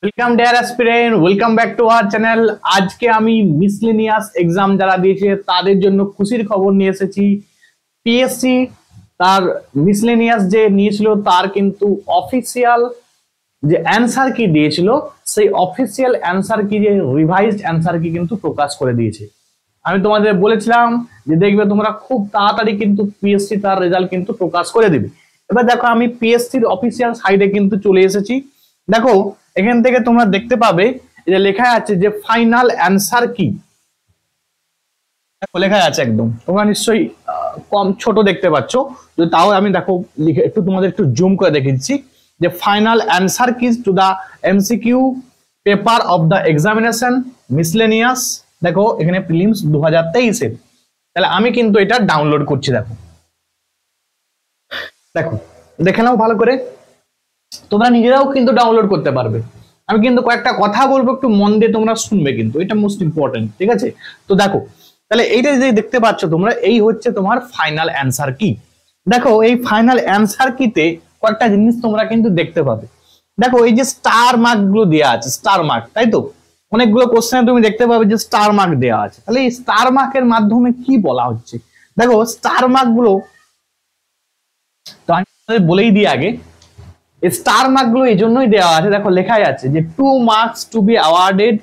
Welcome deer aspirant, welcome back to our channel. আজকে আমি miscellaneous exam যারা দিয়েছে তাদের জন্য খুশির খবর নিয়ে এসেছি। পিএসসি তার মিসলেনিয়াস যে নিয়েছিল তার কিন্তু অফিসিয়াল যে অ্যান্সার কি দিয়েছিল সেই অফিসিয়াল অ্যান্সার কি যে রিভাইজড অ্যান্সার কি কিন্তু প্রকাশ করে দিয়েছে। আমি তোমাদের বলেছিলাম যে দেখবে তোমরা খুব তাড়াতাড়ি কিন্তু পিএসসি তার রেজাল্ট কিন্তু প্রকাশ করে দিবে। এবার দেখো আমি পিএসসির অফিসিয়াল সাইটে কিন্তু চলে এসেছি। দেখো এখান থেকে তোমরা দেখতে পাবে যে লেখা আছে যে ফাইনাল অ্যান্সার কি, লেখা আছে একদম। তোমরা নিশ্চয়ই কম ছোট দেখতে পাচ্ছ, তাও আমি দেখো লিখে একটু তোমাদের একটু জুম করে দেখে দিচ্ছি যে final answer keys to the MCQ paper of the examination miscellaneous. দেখো এখানে প্রিলিমস 2023-এর। তাহলে আমি কিন্তু এটা ডাউনলোড করছি। দেখো দেখো দেখে নাও ভালো করে, তোমরা নিজেরাও কিন্তু ডাউনলোড করতে পারবে। আমি কিন্তু কয়েকটা কথা বলবো, একটু মন দিয়ে তোমরা শুনবে, কিন্তু এটা মোস্ট ইম্পর্টেন্ট, ঠিক আছে? তো দেখো তাহলে এইটা যে দেখতে পাচ্ছ তোমরা, এই হচ্ছে তোমার ফাইনাল অ্যান্সার কি। দেখো এই ফাইনাল অ্যান্সার কিতে কয়েকটা জিনিস তোমরা কিন্তু দেখতে পাবে। দেখো এই যে স্টার মার্ক গুলো দেওয়া আছে, স্টার মার্ক, তাই তো? অনেকগুলো কোশ্চেনে তুমি দেখতে পাবে যে স্টার মার্ক দেওয়া আছে। তাহলে এই স্টার মার্কের মাধ্যমে কি বলা হচ্ছে? দেখো স্টার মার্ক গুলো তো আমি বলেই দিই আগে, স্টার মার্ক গুলো এই জন্যই দেওয়া আছে। দেখো লেখাই আছে যে 2 marks to be awarded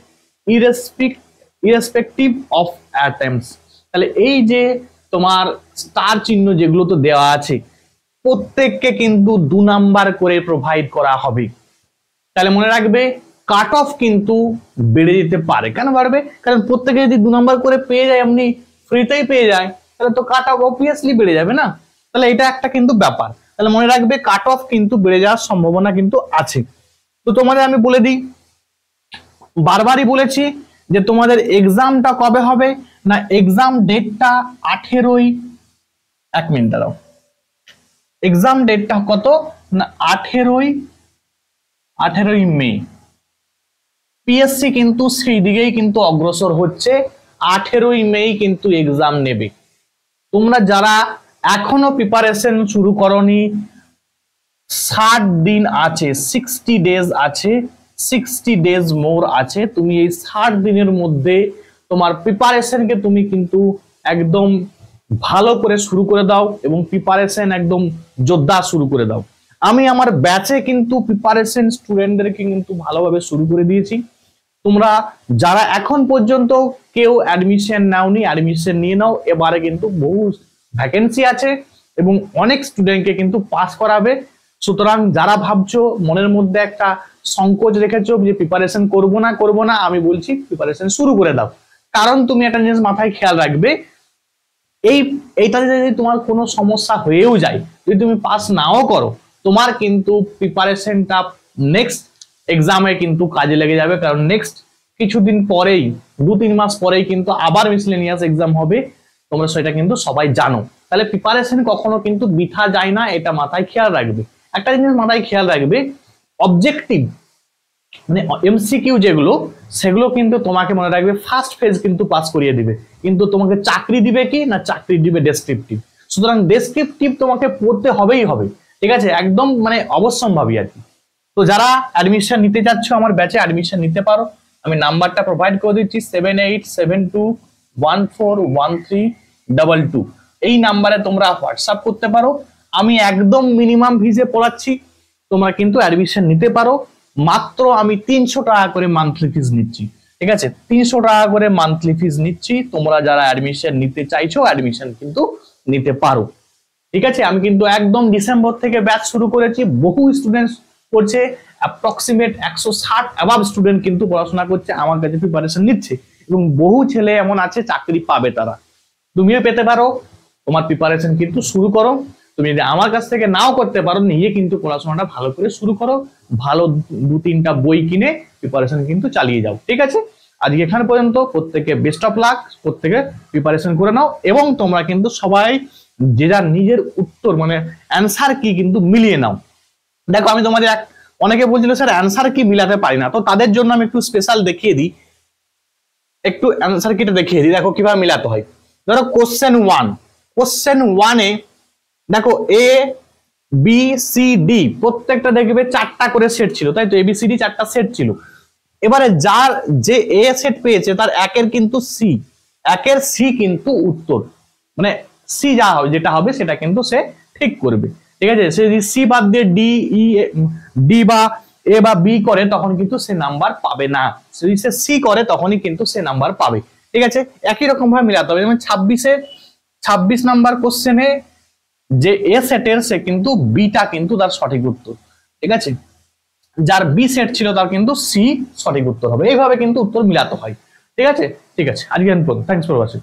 irrespective of attempts. তাহলে এই যে তোমার স্টার চিহ্ন যেগুলো তো দেওয়া আছে, প্রত্যেককে কিন্তু 2 নাম্বার করে প্রোভাইড করা হবে। তাহলে মনে রাখবে কাট অফ কিন্তু বেড়ে যেতে পারে। কেন বাড়বে? কারণ প্রত্যেকে যদি 2 নাম্বার করে পেয়ে যায়, এমনি ফ্রিতেই পেয়ে যায়, তাহলে তো কাট অফ অবভিয়াসলি বেড়ে যাবে না? তাহলে এটা একটা কিন্তু ব্যাপার। তাহলে মনে রাখবে কাট অফ কিন্তু বেড়ে যাওয়ার সম্ভাবনা কিন্তু আছে। তো তোমাদের আমি বলে দিই, বারবারই বলেছি যে তোমাদের এক্সামটা কবে হবে না, এক্সাম ডেটটা 18ই, 1 মিনিট দাঁড়াও, এক্সাম ডেটটা কত না 18ই মে। পিএসসি কিন্তু সেই দিকেই কিন্তু অগ্রসর হচ্ছে, 18ই মে কিন্তু এক্সাম নেবে। তোমরা যারা এখনো প্রিপারেশন শুরু করনি, 60 দিন আছে, 60 ডেজ আছে, 60 ডেজ মোর আছে। তুমি এই 60 দিনের মধ্যে তোমার প্রিপারেশনকে তুমি কিন্তু একদম ভালো করে শুরু করে দাও এবং প্রিপারেশন একদম যোদ্ধা শুরু করে দাও। আমি আমার ব্যাচে কিন্তু প্রিপারেশন স্টুডেন্টদেরকে কিন্তু ভালোভাবে শুরু করে দিয়েছি। তোমরা যারা এখন পর্যন্ত কেউ অ্যাডমিশন নাওনি, অ্যাডমিশন নিয়ে নাও। এবারে কিন্তু বহু ভ্যাকেন্সি আছে এবং অনেক স্টুডেন্টকে কিন্তু পাস করাবে। সুতরাং যারা ভাবছো, মনের মধ্যে একটা সংকোচ রেখেছো যে প্রিপারেশন করবো না, আমি বলছি প্রিপারেশন শুরু করে দাও। কারণ তুমি একটা জিনিস মাথায় খেয়াল রাখবে, এইটাতে যদি তোমার কোনো সমস্যা হয়েও যায়, যদি তুমি পাস নাও করো, তোমার কিন্তু প্রিপারেশনটা নেক্সট এক্সামে কিন্তু কাজে লেগে যাবে। কারণ নেক্সট কিছুদিন পরেই, 2-3 মাস পরেই কিন্তু আবার মিসলেনিয়াস এক্সাম হবে। তোমরা সেটা কিন্তু সবাই জানো। তাহলে প্রিপারেশন কখনো কিন্তু বৃথা যায় না, এটা মাথায় খেয়াল রাখবে। একটা জিনিস মাথায় খেয়াল রাখবে, অবজেক্টিভ মানে এমসিকিউ যেগুলো, সেগুলো কিন্তু তোমাকে মনে রাখবে ফার্স্ট ফেজ কিন্তু পাস করিয়ে দিবে, কিন্তু তোমাকে চাকরি দিবে কি না, চাকরি দিবে ডেসক্রিপটিভ। সুতরাং ডেসক্রিপটিভ তোমাকে পড়তে হবেই হবে, ঠিক আছে? একদম মানে অবশ্যম্ভাবী আর কি। তো যারা অ্যাডমিশন নিতে যাচ্ছ আমার ব্যাচে, অ্যাডমিশন নিতে পারো। আমি নাম্বারটা প্রোভাইড করে দিচ্ছি 7872141322। এই নাম্বারে তোমরা হোয়াটসঅ্যাপ করতে পারো। আমি একদম মিনিমাম ফিজে পড়াচ্ছি, তোমরা কিন্তু অ্যাডমিশন নিতে পারো। মাত্র আমি 300 টাকা করে মান্থলি ফিজ নিচ্ছি, ঠিক আছে? 300 টাকা করে মান্থলি ফিজ নিচ্ছি। তোমরা যারা অ্যাডমিশন নিতে চাইছো অ্যাডমিশন কিন্তু নিতে পারো, ঠিক আছে? আমি কিন্তু একদম ডিসেম্বর থেকে ব্যাচ শুরু করেছি। বহু স্টুডেন্ট করছে, অ্যাপ্রক্সিমেট 160 অ্যাবাভ স্টুডেন্ট কিন্তু পড়াশোনা করছে, আমার কাছে প্রিপারেশন নিচ্ছে এবং বহু ছেলে এমন আছে চাকরি পাবে তারা। তুমিও পেতে পারো। তোমার প্রিপারেশন কিন্তু শুরু করো। তুমি যদি আমার কাছ থেকে নাও করতে পারো, নিজে কিন্তু পড়াশোনাটা ভালো করে শুরু করো। ভালো 2-3টা বই কিনে প্রিপারেশন কিন্তু চালিয়ে যাও, ঠিক আছে? আজকে এখানে পর্যন্ত। প্রত্যেকে বেস্ট অফ লাক, প্রত্যেকে প্রিপারেশন করে নাও এবং তোমরা কিন্তু সবাই যে যার নিজের উত্তর মানে অ্যান্সার কি কিন্তু মিলিয়ে নাও। দেখো আমি তোমাদের অনেকে বলছিল স্যার অ্যান্সার কি মিলাতে পারি না, তো তাদের জন্য আমি একটু স্পেশাল দেখিয়ে দিই, একটু অ্যান্সার কিটা দেখিয়ে দিই। দেখো কিভাবে মিলাতে হয়। ধরো কোশ্চেন 1, কোশ্চেন 1-এ দেখো এ বি সি ডি প্রত্যেকটা দেখবে 4টা করে সেট ছিল, তাই তো এবিসিডি 4টা সেট ছিল। এবারে যার যে এ সেট পেয়েছে তার একের কিন্তু সি, একের সি কিন্তু উত্তর, মানে সি যা হবে যেটা হবে সেটা কিন্তু সে ঠিক করবে। ঠিক আছে, সে যদি সি বাদ দিয়ে ডি বা এ বা বি করে তখন কিন্তু সে নাম্বার পাবে না, যদি সে সি করে তখনই কিন্তু সে নাম্বার পাবে। ঠিক আছে, একই রকম ভাবে মিলাতে হবে। যেমন 26 নাম্বার কোশ্চেনে যে এ সেটের সে কিন্তু বিটা কিন্তু তার সঠিক উত্তর। ঠিক আছে, যার বি সেট ছিল তার কিন্তু সি সঠিক উত্তর হবে। এইভাবে কিন্তু উত্তর মিলাতে হয়। ঠিক আছে, ঠিক আছে, আজকে থ্যাংকস ফর ওয়াচিং।